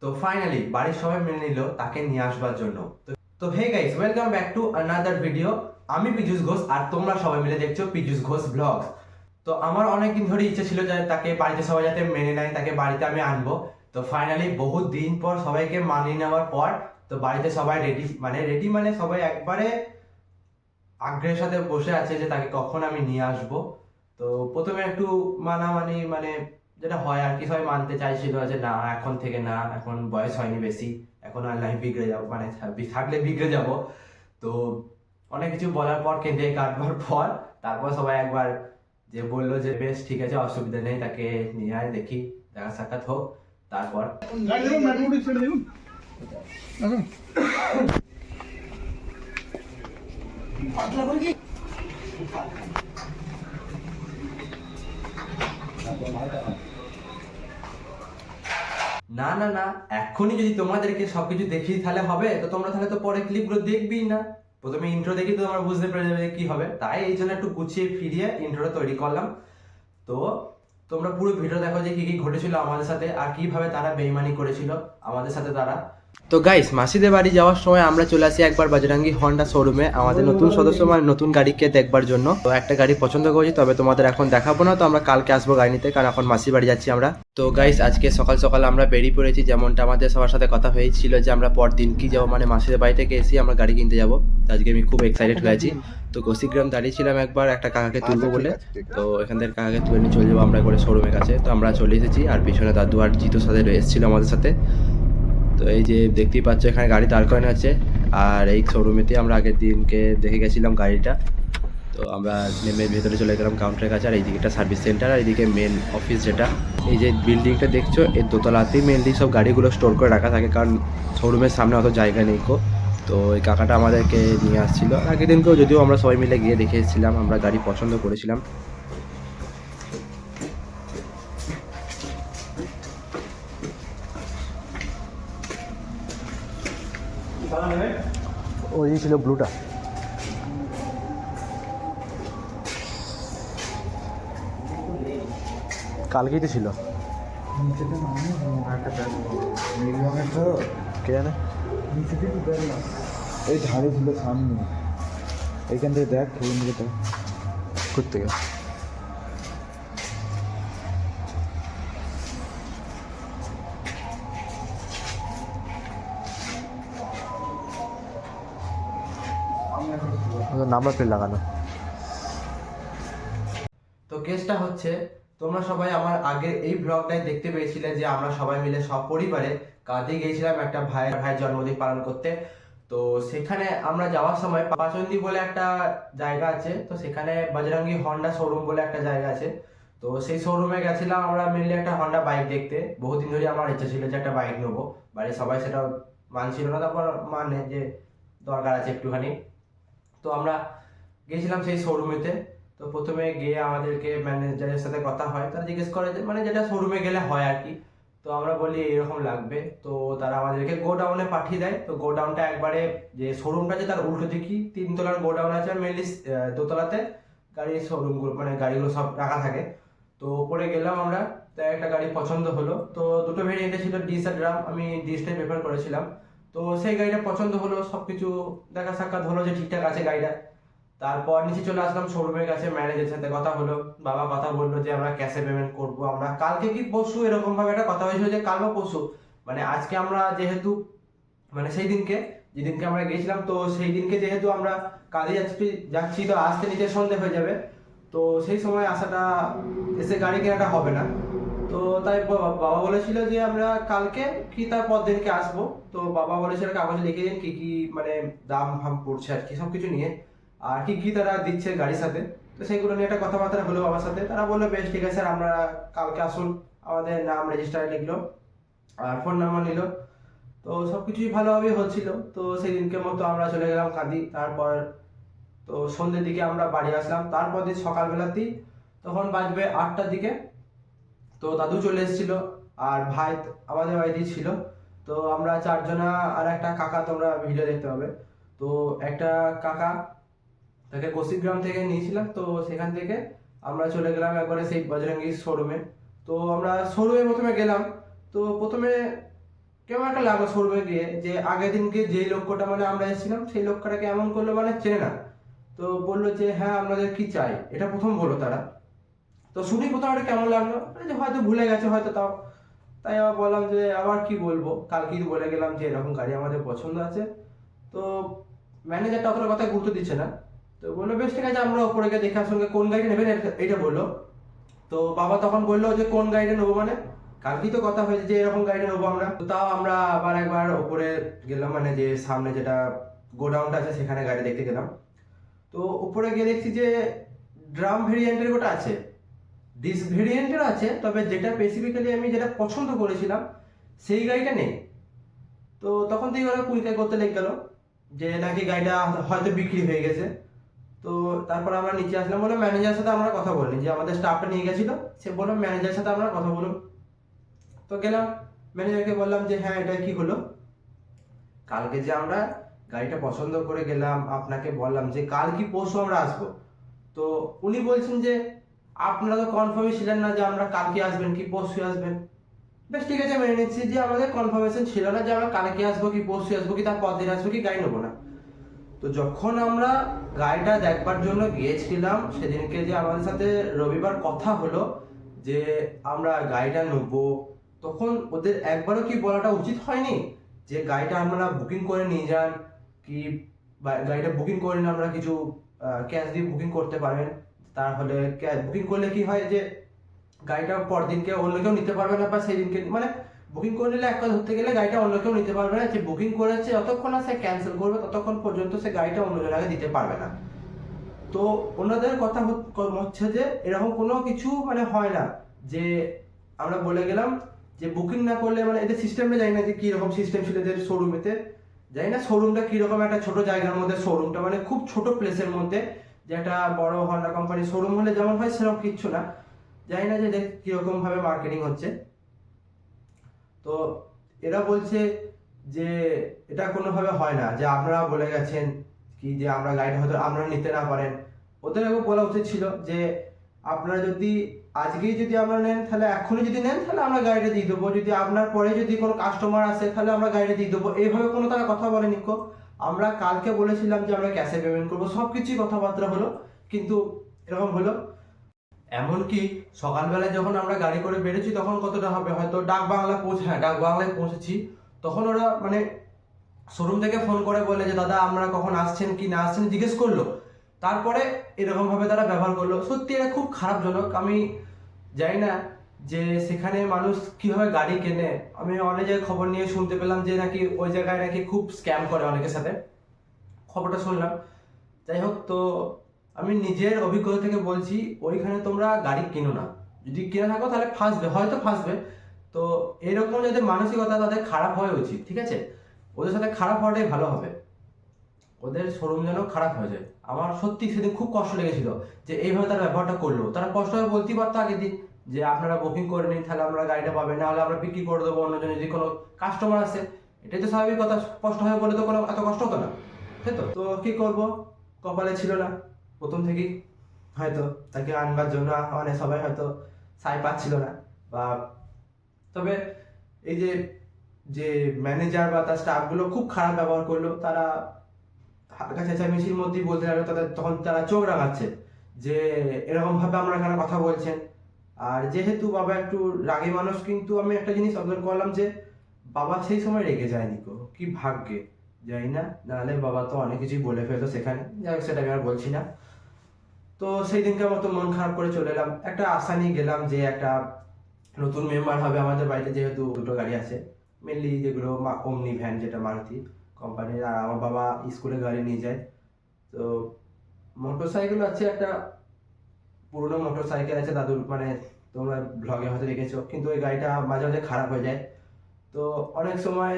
তো ফাইনালি বাড়ির সবাই মেনে নিল তাকে নিয়ে আসবার জন্য। তো hey guys, welcome back to another video. আমি পীযূষ ঘোষ আর তোমরা সবাই মিলে দেখছো পীযূষ ঘোষ ব্লগস। তো আমার অনেকদিন ধরে ইচ্ছে ছিল যে তাকে বাড়িতে সবাই যাতে মেনে নেয়, তাকে বাড়িতে আমি আনবো। তো ফাইনালি বহুত দিন পর সবাইকে মানিয়ে নেওয়ার পর তো বাড়িতে সবাই রেডি মানে সবাই একবারে আগ্রহের সাথে বসে আছে যে তাকে কখন আমি নিয়ে আসব। তো প্রথমে একটু মানামানি যেটা হয় আর কি, সবাই মানতে চাইছিল যে না এখন থেকে না, এখন বয়স হয়নি বেশি, এখন আর লাইফ বিগড়ে যাবো, থাকলে বিগড়ে যাব। তো অনেক কিছু বলার পর কেঁদে কাটবার পর তারপর সবাই একবার যে বললো যে বেশ ঠিক আছে, অসুবিধা নেই, তাকে নিয়ে আয়, দেখি দেখা সাক্ষাৎ হোক। তারপর না না না, এখনই যদি তোমাদেরকে সবকিছু দেখি তাহলে হবে? তো তোমরা তাহলে তো পরে ক্লিপগুলো দেখবেই না। প্রথমে ইন্ট্রো দেখি তো তোমরা বুঝতে পেরে যাবে যে কি হবে। তাই এই জন্য একটু গুছিয়ে ফিরিয়ে ইন্ট্রোটা তৈরি করলাম। তো তোমরা পুরো ভিডিও দেখো যে কি কি ঘটেছিল আমাদের সাথে আর কিভাবে তারা বেইমানি করেছিল আমাদের সাথে তারা। তো গাইস, মাসিদের বাড়ি যাওয়ার সময় আমরা চলে আসি একবার বাজরাঙ্গি হন্ডা শোরুমে আমাদের নতুন সদস্য মানে নতুন গাড়িকে দেখবার জন্য। তো একটা গাড়ি পছন্দ করেছি, তবে তোমাদের এখন দেখাবো না, তো আমরা কালকে আসবো গাড়ি নিতে, কারণ এখন মাসির বাড়ি যাচ্ছি আমরা। তো গাইস, আজকে সকাল সকাল আমরা বেরিয়ে পড়েছি, যেমনটা আমাদের সবার সাথে কথা হয়েছিল যে আমরা পরদিন কি যাবো, মানে মাসিদের বাড়ি থেকে এসে আমরা গাড়ি কিনতে যাবো। তো আজকে আমি খুব এক্সাইটেড হয়েছি। তো কৌশিকগ্রাম দাঁড়িয়েছিলাম একবার একটা কাকাকে তুলবো বলে, তো এখান থেকে কাকাকে তুলে নিয়ে চলে যাবো আমরা করে শোরুমের কাছে। তো আমরা চলে এসেছি, আর পিছনে দাদু আর জিতুর সাথে এসেছিল আমাদের সাথে। তো এই যে দেখতেই পাচ্ছ এখানে গাড়ি দাঁড় করানো আছে, আর এই শোরুমেতে আমরা আগের দিনকে দেখে গেছিলাম গাড়িটা। তো আমরা নেমে ভেতরে চলে গেলাম কাউন্টারের কাছে, আর এইদিকে একটা সার্ভিস সেন্টার, আর এইদিকে মেন অফিস যেটা। এই যে বিল্ডিংটা দেখছো, এর দোতলাতেই মেনলি সব গাড়িগুলো স্টোর করে রাখা থাকে, কারণ শোরুমের সামনে অত জায়গা নেই কো। তো এই কাকাটা আমাদেরকে নিয়ে আসছিল, আগের দিনকেও যদিও আমরা সবাই মিলে গিয়ে দেখে এসেছিলাম, আমরা গাড়ি পছন্দ করেছিলাম। ওই ছিল ব্লুটা। কালকেই তো ছিল, কে জানে এই ধারে ছিল সামনে, এইখান থেকে দেখ ঘুরতে গেছে। নাম্বার প্লেট লাগানো। তো কেসটা হচ্ছে, তোমরা সবাই আমার আগে এই ব্লগটাই দেখতে পেয়েছিলে যে আমরা সবাই মিলে সব পরিবারে কাঁদে গিয়েছিলাম একটা ভাইয়ের জন্মদিন পালন করতে। তো সেখানে আমরা যাওয়ার সময় পাচন্দি বলে একটা জায়গা আছে, তো সেখানে বজরঙ্গি হন্ডা শোরুম বলে একটা জায়গা আছে। তো সেই শোরুমে গেছিলাম আমরা মেনলি একটা হন্ডা বাইক দেখতে। বহুদিন ধরে আমার ইচ্ছা ছিল যে একটা বাইক নেবো, বাড়ির সবাই সেটা মানছিল না, তারপর মানে যে দরকার আছে একটুখানি। তো আমরা গেছিলাম সেই শোরুমেতে। তো প্রথমে গিয়ে আমাদেরকে ম্যানেজারের সাথে কথা হয়, তারা জিজ্ঞেস করে যে মানে যেটা শোরুমে গেলে হয় আর কি। তো আমরা বলি এরকম লাগবে, তো তারা আমাদেরকে গোডাউনে পাঠিয়ে দেয়। তো গোডাউনটা একবারে যে শোরুমটা আছে তার উল্টো দিকেই 3 তলার গোডাউন আছে, আর মেনলি দোতলাতে গাড়ির শোরুমগুলো মানে গাড়িগুলো সব রাখা থাকে। তো ওপরে গেলাম আমরা, তাই একটা গাড়ি পছন্দ হলো। তো দুটো ভেরিয়েন্টে ছিল, ডিস আর ড্রাম, আমি ডিসটাই প্রেফার করেছিলাম। তো সেই গাড়িটা পছন্দ হলো, সবকিছু দেখা সাক্ষাৎ হলো যে ঠিকঠাক আছে গাড়িটা। তারপর নিচে চলে আসলাম শোরুমের কাছে, ম্যানেজারের সাথে কথা হলো। বাবা কথা বললো যে আমরা ক্যাশে পেমেন্ট করবো, আমরা কালকে কি পরশু এরকম ভাবে একটা কথা হয়েছিল যে কাল বা পরশু, মানে আজকে আমরা যেহেতু মানে সেই দিনকে যেদিনকে আমরা গেছিলাম, তো সেই দিনকে যেহেতু আমরা কাজে যাচ্ছি তো আসতে নিচে সন্ধে হয়ে যাবে। তো সেই সময় আসাটা এসে গাড়ি কেনাটা হবে না। তো তাই বাবা বলেছিল যে আমরা কালকে কি তার পর দিনকে আসবো। তো বাবা বলেছিল কাগজে লিখে দিন কি কি মানে দাম ফাম পড়ছে আর কি, সবকিছু নিয়ে, আর কি কি তারা দিচ্ছে গাড়ির সাথে। তো সেইগুলো নিয়ে একটা কথাবার্তা হলো বাবার সাথে। তারা বললো বেশ ঠিক আছে স্যার, আমরা কালকে আসুন। আমাদের নাম রেজিস্টারে লিখলো আর ফোন নাম্বার নিল। তো সবকিছুই ভালোভাবে হচ্ছিল। তো সেই দিনকে মতো আমরা চলে গেলাম কাঁদি। তারপর তো সন্ধ্যের দিকে আমরা বাড়ি আসলাম। তারপর দিন সকালবেলাতেই তখন বাজবে 8টার দিকে, তো দাদু চলে এসেছিল আর ভাই আমাদের বাড়িতেই ছিল। তো আমরা চারজনা আর একটা কাকা, তোমরা ভিডিও দেখতে পাবে। তো একটা কাকা, তাকে কৌশিকগ্রাম থেকে নিয়েছিলাম। তো সেখান থেকে আমরা চলে গেলাম একবারে সেই বজরঙ্গি শোরুমে। তো আমরা শোরুমে প্রথমে গেলাম। তো প্রথমে কেমন একটা লাগলো শোরুমে গিয়ে, যে আগের দিনকে যেই লক্ষ্যটা মানে আমরা এসেছিলাম সেই লক্ষ্যটাকে এমন করলো মানে চেনে না। তো বললো যে হ্যাঁ আপনাদের কি চাই, এটা প্রথম বললো তারা। তো শুনি প্রথম একটা কেমন লাগলো, মানে যে হয়তো ভুলে গেছে হয়তো, তাও তাই আবার বললাম যে আবার কি বলবো, কালকেই তো বলে গেলাম যে এরকম গাড়ি আমাদের পছন্দ আছে। তো ম্যানেজারটা অতটা কথা গুরুত্ব দিচ্ছে না। তো বললো বেশ ঠিক আছে, আমরা ওপরে গিয়ে দেখে আসুন কোন গাড়িটা নেবেন এইটা বললো। তো বাবা তখন বললো যে কোন গাড়িটা নেবো, মানে কালকেই তো কথা হয়েছে যে এরকম গাড়িটা নেবো আমরা। তো তাও আমরা আবার একবার ওপরে গেলাম, মানে যে সামনে যেটা গোডাউনটা আছে সেখানে গাড়ি দেখতে গেলাম। তো উপরে গিয়ে দেখছি যে ড্রাম ভেরিয়েন্টের গোটা আছে, ডিস ভেরিয়েন্টের আছে, তবে যেটা স্পেসিফিক্যালি আমি যেটা পছন্দ করেছিলাম সেই গাড়িটা নেই। তো তখন থেকে ওরা কুইকাই করতে লেগে গেল যে নাকি গাড়িটা হয়তো বিক্রি হয়ে গেছে। তো তারপর আমরা নিচে আসলাম, বললাম ম্যানেজারের সাথে আমরা কথা বলিনি, যে আমাদের স্টাফটা নিয়ে গেছিল, সে বললাম ম্যানেজারের সাথে আমরা কথা বলুন। তো গেলাম, ম্যানেজারকে বললাম যে হ্যাঁ এটা কি হলো, কালকে যে আমরা গাড়িটা পছন্দ করে গেলাম, আপনাকে বললাম যে কাল কি পরশু আমরা আসবো। তো উনি বলছেন যে আপনারা তো কনফার্মই ছিলেন না যে আমরা কালকে আসবেন কি পরশু আসবেন। বেশ ঠিক আছে, মেনে নিচ্ছি যে আমাদের কনফার্মেশন ছিল না যে আমরা কালকে আসবো কি পরশু আসবো কি তার পরদিন আসবো কি গাড়ি নেবো না। তো যখন আমরা গাড়িটা দেখবার জন্য গিয়েছিলাম সেদিনকে, যে আমাদের সাথে রবিবার কথা হলো যে আমরা গাড়িটা নেবো, তখন ওদের একবারও কি বলাটা উচিত হয়নি যে গাড়িটা আমরা বুকিং করে নিয়ে যান, কি গাড়িটা বুকিং করে নিন, আমরা কিছু ক্যাশ দিয়ে বুকিং করতে পারেন, তাহলে বুকিং করলে কি হয় যে গাড়িটা পরদিনকে অন্য কেউ নিতে পারবে না, বা সেই দিনকে মানে বুকিং করে নিলে এক কথা ধরতে গেলে গাড়িটা অন্য কেউ নিতে পারবে না, যে বুকিং করেছে যতক্ষণ না সে ক্যান্সেল করবে ততক্ষণ পর্যন্ত সে গাড়িটা অন্য জনকে দিতে পারবে না। তো ওনাদের কথা হচ্ছে যে এরকম কোনো কিছু মানে হয় না, যে আমরা বলে গেলাম যে বুকিং না করলে, মানে এদের সিস্টেমটা জানি না যে কি রকম সিস্টেম ছিল এদের শোরুমেতে, জানি না শোরুমটা কিরকম, একটা ছোট জায়গার মধ্যে শোরুমটা, মানে খুব ছোট প্লেসের মধ্যে, যে একটা বড় হন্ডা কোম্পানির শোরুম হলে যেমন হয় সেরকম কিচ্ছু না। জানি না যে এদের কিরকম ভাবে মার্কেটিং হচ্ছে। তো এরা বলছে যে এটা কোনোভাবে হয় না, যে আপনারা বলে গেছেন কি যে আমরা গাড়িটা হয়তো আপনারা নিতে না পারেন। ওদের একবার বলা উচিত ছিল যে আপনারা যদি আজকেই যদি আমরা নেন তাহলে এখনই যদি নেন তাহলে আমরা গাড়িটা দিয়ে দেবো, যদি আপনার পরে যদি কোনো কাস্টমার আসে তাহলে আমরা গাড়িটা দিয়ে দেবো, এইভাবে কোনো তারা কথা বলেনি কো। আমরা কালকে বলেছিলাম যে আমরা ক্যাশে পেমেন্ট করবো, সব কিছুই কথাবার্তা হলো, কিন্তু এরকম হলো। এমনকি সকালবেলায় যখন আমরা গাড়ি করে বেরোচ্ছি তখন কতটা হবে হয়তো ডাক বাংলায় পৌঁছেছি, তখন ওরা মানে শোরুম থেকে ফোন করে বলে যে দাদা আমরা কখন আসছেন কি না আসছেন জিজ্ঞেস করলো, তারপরে এরকম ভাবে তারা ব্যবহার করলো। সত্যি এটা খুব খারাপজনক। আমি জানি না যে সেখানে মানুষ কিভাবে গাড়ি কেনে। আমি অনেক জায়গায় খবর নিয়ে শুনতে পেলাম যে নাকি ওই জায়গায় নাকি খুব স্ক্যাম করে অনেকের সাথে, খবরটা শুনলাম। যাই হোক, তো আমি নিজের অভিজ্ঞতা থেকে বলছি ওইখানে তোমরা গাড়ি কিনো না, যদি কিনে থাকো তাহলে ফাঁসবে, হয়তো ফাঁসবে। তো এরকম যাদের মানসিকতা তাদের খারাপ হওয়া উচিত, ঠিক আছে, ওদের সাথে খারাপ হওয়াটাই ভালো হবে, ওদের শোরুম যেন খারাপ হয়ে যায়। আমার সত্যি সেদিন খুব কষ্ট লেগেছিল যে এইভাবে তারা ব্যবহারটা করলো। তারা কষ্ট হয়ে বলতেই পারতো আগের দিন যে আপনারা বুকিং করে নিন তাহলে আমরা গাড়িটা পাবেন, না হলে আমরা বিক্রি করে দেবো অন্যজন যদি কোনো কাস্টমার আসে। এটাই তো স্বাভাবিক কথা, স্পষ্ট হয়ে বলে তো কোনো এত কষ্ট হতো না, তাই তো। তো কি করব, কপালে ছিল না প্রথম থেকেই, হয়তো তাকে আনবার জন্য মানে সবাই হয়তো সাই পাচ্ছিল না। বা তবে এই যে যে ম্যানেজার বা তার স্টাফগুলো খুব খারাপ ব্যবহার করলো, তারা হালকা চেঁচামেচির মধ্যেই বলতে লাগলো, তাদের তখন তারা চোখ রাঙাচ্ছে যে এরকম ভাবে আমরা এখানে কথা বলছেন। আর যেহেতু বাবা একটু রাগী মানুষ, কিন্তু আমি একটা জিনিস অবজার্ভ করলাম যে বাবা সেই সময় রেগে যায়নি কো, কি ভাগ্যে যাই না, নাহলে বাবা তো অনেক কিছুই বলে ফেলতো সেখানে, যাই হোক সেটা আমি আর বলছি না। তো সেই দিনকার মতো মন খারাপ করে চলে এলাম, একটা আশা নিয়ে গেলাম যে একটা নতুন মেম্বার হবে আমাদের বাড়িতে, যেহেতু দুটো গাড়ি আছে মেনলি, যেগুলো ওমনি ভ্যান যেটা মারুতি কোম্পানির, আর আমার বাবা স্কুলে গাড়ি নিয়ে যায়। তো মোটর সাইকেল আছে, একটা পুরোনো মোটর সাইকেল আছে দাদুর, মানে তোমরা ব্লগে হয়তো দেখেছো, কিন্তু ওই গাড়িটা মাঝে মাঝে খারাপ হয়ে যায়। তো অনেক সময়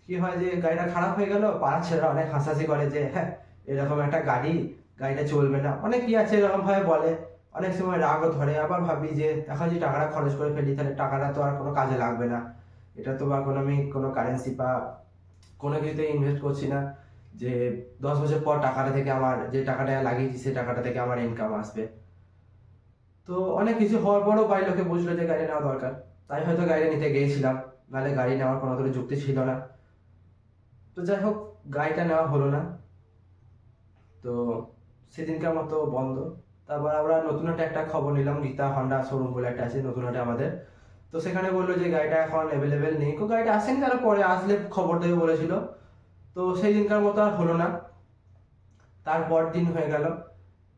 কি হয় যে গাড়িটা খারাপ হয়ে গেল, পাড়ার ছেলেরা অনেক হাসাহাসি করে যে হ্যাঁ এরকম একটা গাড়ি, গাড়িটা চলবে না, অনেক কি আছে এরকম ভাবে বলে। অনেক সময় রাগও ধরে, আবার ভাবি যে এখন যে টাকাটা খরচ করে ফেলি তাহলে টাকাটা তো আর কোনো কাজে লাগবে না, এটা তো বা কোনো আমি কোনো কারেন্সি বা কোনো কিছুতে ইনভেস্ট করছি না যে 10 বছর পর টাকাটা থেকে আমার যে টাকাটা লাগিয়েছি সেই টাকাটা থেকে আমার ইনকাম আসবে। তো অনেক কিছু হওয়ার পরও বাড়ির লোকে বুঝলো যে গাড়ি নেওয়া দরকার, তাই হয়তো গাড়ি নিতে গিয়েছিলাম। নাহলে গাড়ি নেওয়ার কোনো ধরনের যুক্তি ছিল না। তো যাই হোক, গাড়িটা নেওয়া হলো না। তো সেদিনকার মতো বন্ধ। তারপর আমরা নতুন একটা খবর নিলাম, গীতা হন্ডা শোরুম বলে একটা আছে নতুন আমাদের। তো সেখানে বললো যে গাড়িটা এখন অ্যাভেলেবেল নেই। গাড়িটা আসেনি, তারা পরে আসলে খবর দেবে বলেছিল। তো সেই দিনকার মতো আর হলো না। তারপর দিন হয়ে গেল।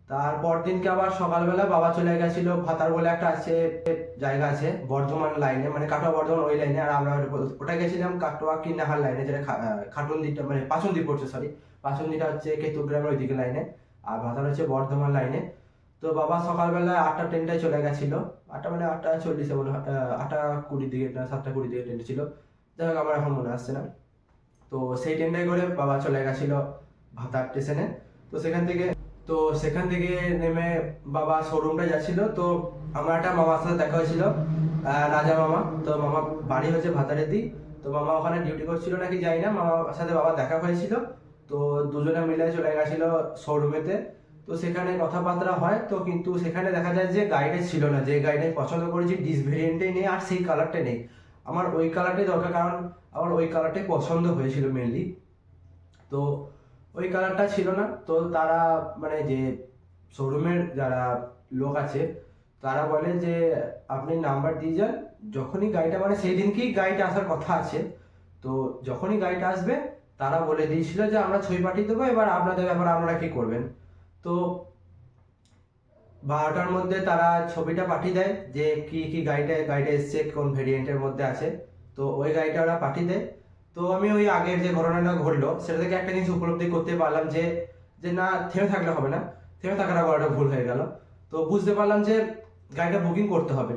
তারপর দিনকে আবার সকালবেলা বাবা চলে গেছিল ভাতার বলে একটা আছে জায়গা আছে বর্ধমান লাইনে, মানে কাটোয়া বর্ধমান ওই লাইনে। আর আমরা ওটা গেছিলাম কাটোয়া কিন্নাহার লাইনে, যেটা খাটুন দিকটা মানে পাঁচুন্দি পড়ছে, সরি পাঁচুন্দিটা হচ্ছে কেতুগ্রামের ওইদিকে লাইনে, আর ভাতার হচ্ছে বর্ধমান লাইনে। তো বাবা সকালবেলা 8টা ট্রেনটায় চলে গেছিল, 8টা মানে 8টা 40 মনে হয়, 8টা 20 দিকে না 7টা 20 দিকে ট্রেন ছিল। যাই হোক আমার এখন মনে আসছে না। তো সেই ট্রেনটাই করে বাবা চলে গেছিল ভাতার স্টেশনে। তো সেখান থেকে নেমে বাবা শোরুমটা যাচ্ছিল। তো আমার একটা মামার সাথে দেখা হয়েছিল, রাজা মামা। তো মামা বাড়ি হচ্ছে ভাতারেতেই। তো মামা ওখানে ডিউটি করছিল নাকি জানি না, মামার সাথে বাবা দেখা হয়েছিল। তো দুজনে মিলে চলে গেছিল শোরুমেতে। তো সেখানে কথাবার্তা হয়। তো কিন্তু সেখানে দেখা যায় যে গাড়িটা ছিল না, যে গাড়িটাই পছন্দ করেছি ডিস ভেরিয়েন্টেই নেই, আর সেই কালারটাই নেই। আমার ওই কালারটাই দরকার, কারণ আমার ওই কালারটাই পছন্দ হয়েছিল মেনলি। তো ওই কালারটা ছিল না। তো তারা মানে যে শোরুমের যারা লোক আছে তারা বলে যে আপনি নাম্বার দিয়ে যান, যখনই গাড়িটা মানে সেই দিনকেই গাড়িটা আসার কথা আছে। তো যখনই গাড়িটা আসবে তারা বলে দিয়েছিল যে আমরা ছবি পাঠিয়ে দেবো, এবার আপনাদের ব্যাপার আপনারা কি করবেন। তো 12টার মধ্যে তারা ছবিটা পাঠিয়ে দেয় যে কি কি গাড়িটা এসছে, কোন ভেরিয়েন্টের মধ্যে আছে। তো ওই গাড়িটা ওরা পাঠিয়ে দেয়। তো আমি ওই আগের যে ঘটনাটা ঘটলো সেটা থেকে একটা জিনিস উপলব্ধি করতে পারলাম যে যে না, থেমে থাকলে হবে না, থেমে থাকাটা বড়টা ভুল হয়ে গেল। তো বুঝতে পারলাম যে গাড়িটা বুকিং করতে হবে,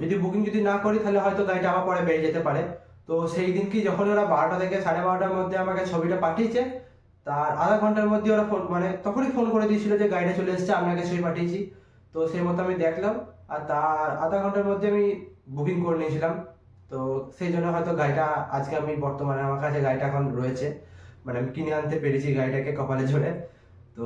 যদি না করি তাহলে হয়তো গাড়িটা আবার পরে বেড়ে যেতে পারে। তো সেই দিন কি যখন ওরা 12টা থেকে 12:30টার মধ্যে আমাকে ছবিটা পাঠিয়েছে, তার আধা ঘন্টার মধ্যে ওরা ফোন মানে তখনই ফোন করে দিয়েছিল যে গাড়িটা চলে এসেছে, আপনাকে ছবি পাঠিয়েছি। তো সেই মতো আমি দেখলাম, আর তার আধা ঘন্টার মধ্যে আমি বুকিং করে নিয়েছিলাম। তো সেই জন্য হয়তো গাড়িটা আজকে আমি বর্তমানে আমার কাছে গাড়িটা এখন রয়েছে, মানে আমি কিনে আনতে পেরেছি গাড়িটাকে কপালে জোরে। তো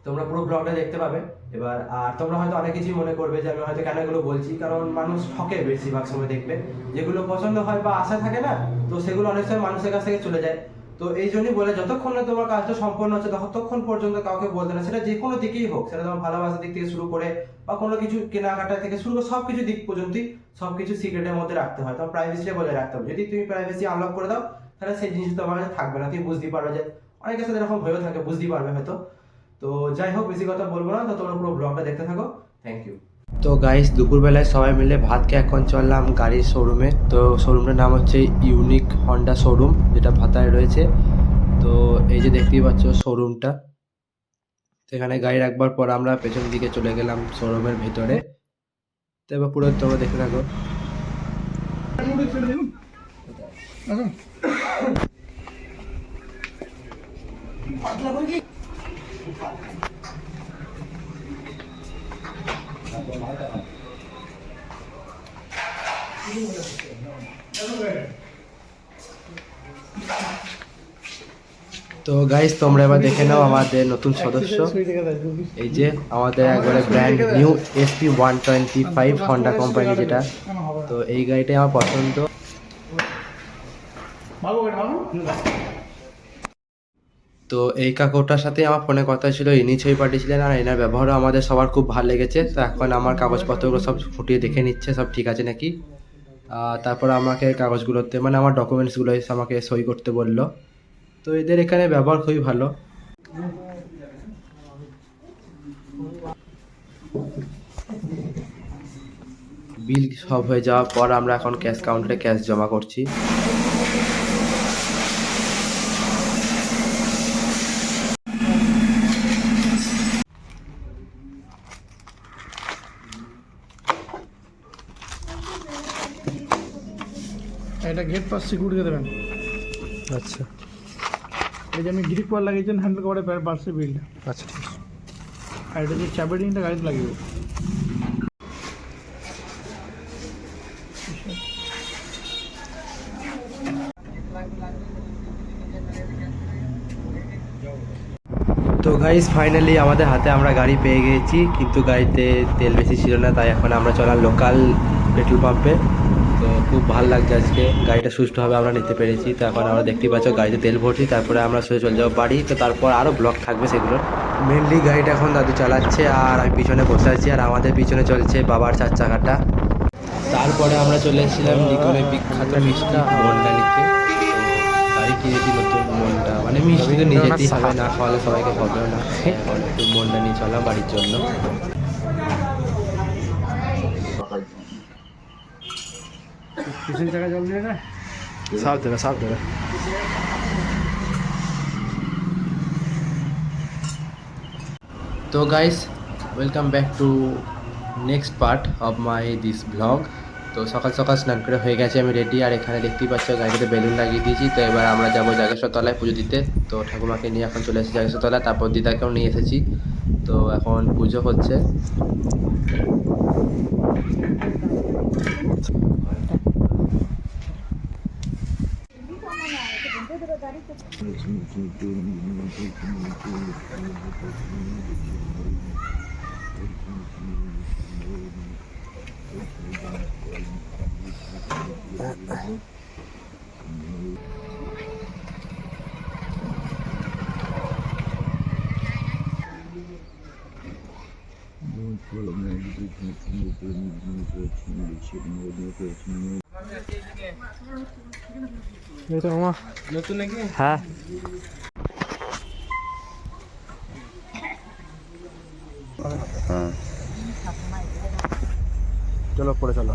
তোমরা পুরো ব্লগটা দেখতে পাবে এবার। আর তোমরা হয়তো অনেক কিছুই মনে করবে যে আমি হয়তো কেন এগুলো বলছি, কারণ মানুষ ঠকে বেশিরভাগ সময় দেখবে, যেগুলো পছন্দ হয় বা আশা থাকে না, তো সেগুলো অনেক সময় মানুষের কাছ থেকে চলে যায়। তো এই জন্যই বলে যতক্ষণ না তোমার কাজটা সম্পন্ন হচ্ছে ততক্ষণ পর্যন্ত কাউকে বলতে না, সেটা যে কোনো দিকেই হোক, সেটা তোমার ভালোবাসার দিক থেকে শুরু করে বা কোনো কিছু কেনাকাটা থেকে শুরু করে সবকিছু দিক পর্যন্তই সবকিছু সিক্রেটের মধ্যে রাখতে হয়। তোমার প্রাইভেসিটা বজায় রাখতে হবে। যদি তুমি প্রাইভেসি আনলক করে দাও তাহলে সেই জিনিস তোমার কাছে থাকবে না, তুমি বুঝতেই পারবে যে অনেকের সাথে এরকম হয়েও থাকে, বুঝতেই পারবে হয়তো। তো যাই হোক, বেশি কথা বলবো না, তো তোমরা পুরো ব্লগটা দেখতে থাকো। Thank you. তো গাইস, দুপুরবেলায় সবাই মিলে ভাত খেয়ে এখন চললাম গাড়ির শোরুমে। তো শোরুমটার নাম হচ্ছে ইউনিক হন্ডা শোরুম, যেটা ভাতায় রয়েছে। তো এই যে দেখতেই পাচ্ছ শোরুমটা, সেখানে গাড়ি রাখবার পর আমরা পেছন দিকে চলে গেলাম শোরুমের ভিতরে। তো এবার পুরো তোমরা দেখতে থাকো। তো গাইস, তোমরা এবার দেখে নাও আমাদের নতুন সদস্য। এই যে আমাদের একবারে brand new SP 125 Honda company, যেটা। তো এই গাড়িটাই আমার পছন্দ। তো এই কাকুটার সাথে আমার ফোনে কথা ছিল, ইনি ছবি পাঠিয়েছিলেন, আর এনার ব্যবহারও আমাদের সবার খুব ভালো লেগেছে। তো এখন আমার কাগজপত্রগুলো সব ফুটিয়ে দেখে নিচ্ছে সব ঠিক আছে নাকি। তারপর আমাকে কাগজগুলোতে মানে আমার ডকুমেন্টসগুলো এসে আমাকে সই করতে বললো। তো এদের এখানে ব্যবহার খুবই ভালো। বিল সব হয়ে যাওয়ার পর আমরা এখন ক্যাশ কাউন্টারে ক্যাশ জমা করছি। এটা গেট পাস সিকিউরিটি দেবেন। আচ্ছা এই যে আমি গ্রিক ওয়াল লাগিয়েছেন হ্যান্ডেল কভারে বাসে বিলটা। আচ্ছা ঠিক আছে। আর এটা যে চাবি রিংটা গাড়িতে লাগবে। তো গাইস, ফাইনালি আমাদের হাতে আমরা গাড়ি পেয়ে গেছি, কিন্তু গাড়িতে তেল বেশি ছিল না, তাই এখন আমরা চলাম লোকাল পেট্রোল পাম্পে। তো খুব ভালো লাগছে আজকে, গাড়িটা সুষ্ঠুভাবে আমরা নিতে পেরেছি। তো এখন আমরা দেখতেই পাচ্ছ গাড়িতে তেল ভরছি, তারপরে আমরা সোজা চলে যাবো বাড়ি। তো তারপর আরও ব্লগ থাকবে সেগুলো। মেনলি গাড়িটা এখন দাদু চালাচ্ছে আর আমি পিছনে বসে আছি, আর আমাদের পিছনে চলছে বাবার 4 চাকাটা। তারপরে আমরা চলে এসেছিলাম নিকনের বিখ্যাত মিষ্টি মন্ডা নিতে। গাড়ি কিনেছি নতুন মন্ডা, মানে মিষ্টি তো নিয়ে যেতেই হবে, না খাওয়ালে সবাইকে খাবেও না। এখন একটু মন্ডা নিয়ে চলাম বাড়ির জন্য। পিছন জায়গা জল দিয়ে না সাফ দেবে, সাফ দেবে। তো guys, welcome back two next part of my this blog. তো সকাল সকাল স্নান করে হয়ে গেছে, আমি রেডি। আর এখানে দেখতেই পাচ্ছ গাড়িতে বেলুন লাগিয়ে দিয়েছি। তো এবার আমরা যাবো জাগেশ্বর তলায় পুজো দিতে। তো ঠাকুমাকে নিয়ে এখন চলে এসেছি জাগেশ্বর তলায়, তারপর দিদাকেও নিয়ে এসেছি। তো এখন পুজো হচ্ছে। নতুন নাকি? হ্যাঁ, চলো পরে চলো।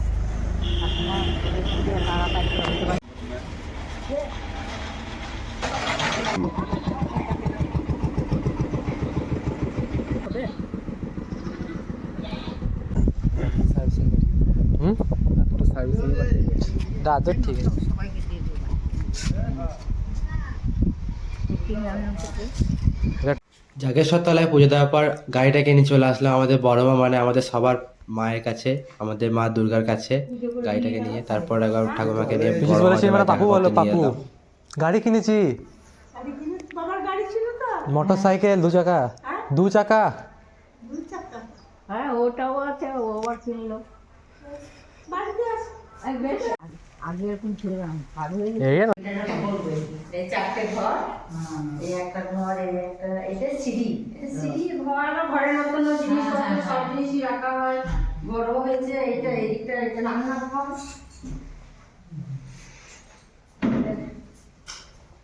দাদু ঠিক আছে। জাগেশ্বর তলায় পুজো দেওয়ার পর গাড়িটাকে নিয়ে চলে আসলাম আমাদের বড় মা, মানে আমাদের সবার মায়ের কাছে, আমাদের মা দুর্গার কাছে গাড়িটাকে নিয়ে। তারপর একবার ঠাকুমাকে নিয়ে পাপু বলো পাপু গাড়ি কিনেছি, মোটর সাইকেল 2 চাকা, 2 চাকা। হ্যাঁ ওটাও আছে, ও আবার কিনলো। আগে এরকম ছিল না, এই 4টে ঘর, এই একটা ঘর, এই একটা, এটা সিঁড়ি, ঘর আর ঘরের মতন জিনিসপত্র সব জিনিসই রাখা হয়। বড় হয়েছে এটা, এদিকটা এটা রান্নাঘর,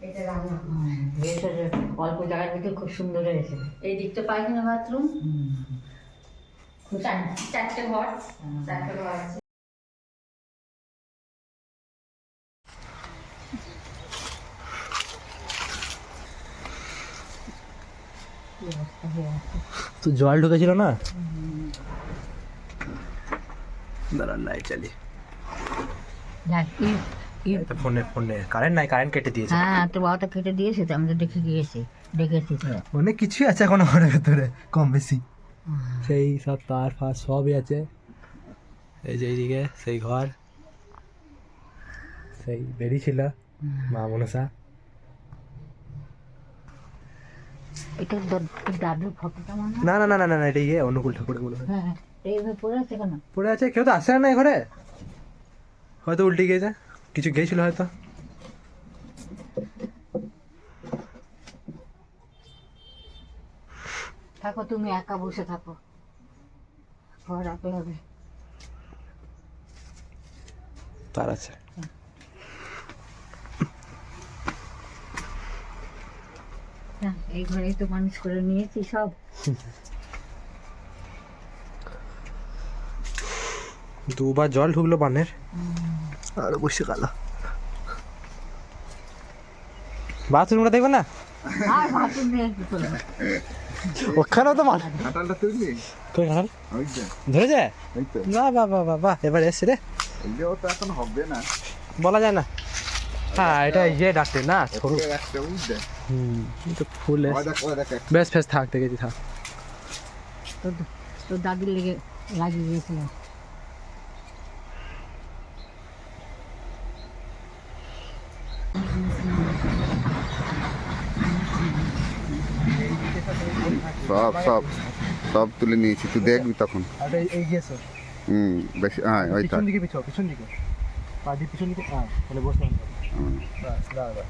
এটা রান্নাঘর। ভেতরে অল্প জায়গার ভিতরে খুব সুন্দর হয়েছে। এই দিকটা পায়খানা বাথরুম, 4টে ঘর, 4টে ঘর আছে। তো জল ঢুকেছিল না, দাঁড়ান নাই চালি ফোনে ফোনে কারেন্ট নাই, কারেন্ট কেটে দিয়েছে। হ্যাঁ তোর বাবাটা কেটে দিয়েছে তো, আমি তো দেখে গিয়েছি, দেখেছি তো। অনেক কিছুই আছে এখন ঘরের ভেতরে কম বেশি, সেই সব তার ফার সবই আছে। এই যে এইদিকে সেই ঘর, সেই বেরিয়েছিল মা মনসা। এটা দাদুর ফটোটা মনে হয়। না না না না না, এটা ইয়ে অনুকূল ঠাকুরের গুলো হ্যাঁ এইভাবে পড়ে আছে কেন? পড়ে আছে, কেউ তো আসে না এই ঘরে, হয়তো উল্টে গিয়েছে, কিছু গিয়েছিল হয়তো। থাকো তুমি একা বসে থাকো, ঘর রাখতে হবে। তার আছে হ্যাঁ, এই ঘরেই তো মানুষ করে নিয়েছি সব। দুবার জল ঢুকলো বানের, আর বসে গেল। বাথরুমটা দেখবে না, আর বাথরুম নিয়ে কি করবো? ওখানেও তো কাঁঠালটা তুললি? কই কাঁঠাল ওই যে, ধরেছে? ওই তো। বাহ বাহ বাহ বাহ বাহ, এবার এসছে রে, এগুলো তো এখন হবে না। বলা যায় না। হ্যাঁ এটা ইয়ে ডাকতে না, সরু। ওকে একটা বুঝতে। এই তো ফুল ওই দেখ, ওই দেখ। বেশ ফেস থাক, দেখেছি থাক। তোর দাদির লেগে লাগিয়ে দিয়েছিলাম। সব সব সব তুলে নিয়েছি, তুই দেখবি তখন। আর এই গিয়েছো বেশি, হ্যাঁ ওই পিছন দিকে, পিছন দিকে পাটি পিছন দিকে তাহলে বসে বাস দাঁড়া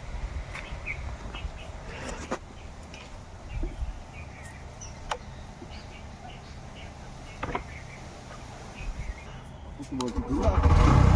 বলছি